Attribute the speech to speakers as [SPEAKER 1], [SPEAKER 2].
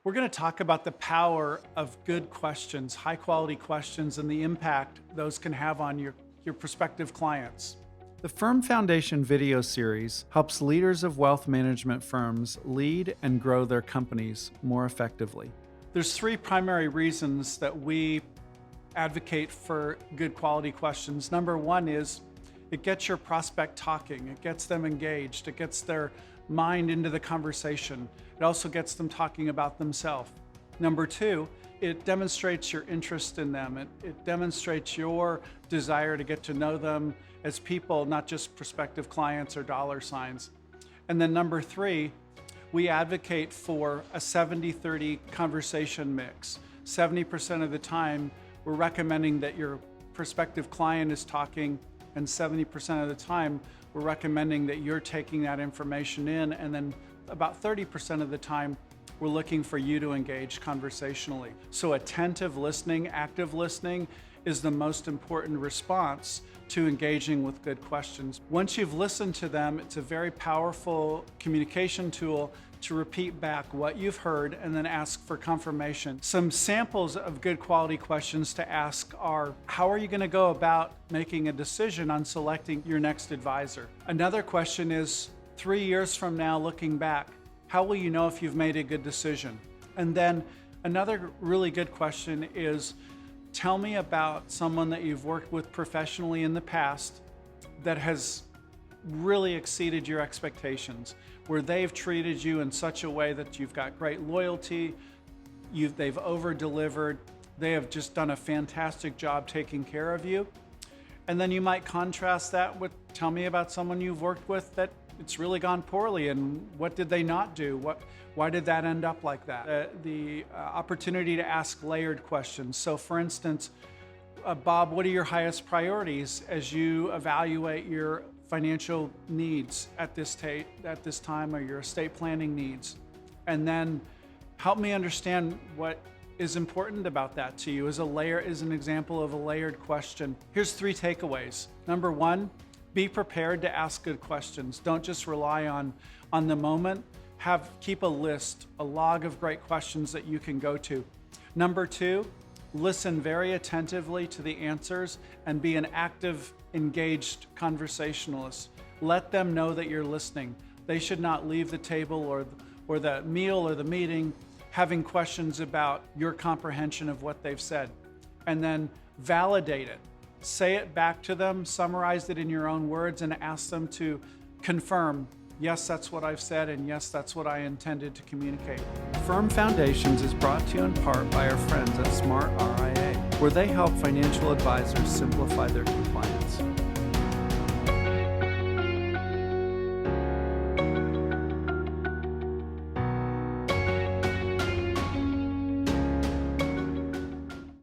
[SPEAKER 1] We're going to talk about the power of good questions, high quality questions, and the impact those can have on your prospective clients. The Firm Foundation video series helps leaders of wealth management firms lead and grow their companies more effectively. There's three primary reasons that we advocate for good quality questions. Number one is it gets your prospect talking, it gets them engaged, it gets their mind into the conversation. It also gets them talking about themselves. Number two, it demonstrates your interest in them. It demonstrates your desire to get to know them as people, not just prospective clients or dollar signs. And then number three, we advocate for a 70-30 conversation mix. 70% of the time, we're recommending that your prospective client is talking, and 70% of the time, we're recommending that you're taking that information in, and then about 30% of the time, we're looking for you to engage conversationally. So attentive listening, active listening is the most important response to engaging with good questions. Once you've listened to them, it's a very powerful communication tool to repeat back what you've heard and then ask for confirmation. Some samples of good quality questions to ask are, how are you going to go about making a decision on selecting your next advisor? Another question is, 3 years from now, looking back, how will you know if you've made a good decision? And then another really good question is, tell me about someone that you've worked with professionally in the past that has really exceeded your expectations, where they've treated you in such a way that you've got great loyalty, they've over-delivered, they have just done a fantastic job taking care of you. And then you might contrast that with, tell me about someone you've worked with that it's really gone poorly, and what did they not do? Why did that end up like that? The opportunity to ask layered questions. So for instance, Bob, what are your highest priorities as you evaluate your financial needs at this time, or your estate planning needs? And then help me understand what is important about that to you is an example of a layered question. Here's 3 takeaways. Number one, be prepared to ask good questions. Don't just rely on the moment. Keep a list, a log of great questions that you can go to. Number two, listen very attentively to the answers and be an active, engaged conversationalist. Let them know that you're listening. They should not leave the table or the meal or the meeting having questions about your comprehension of what they've said. And then validate it. Say it back to them, summarize it in your own words, and ask them to confirm, yes, that's what I've said, and yes, that's what I intended to communicate. Firm Foundations is brought to you in part by our friends at SmartRIA, where they help financial advisors simplify their compliance.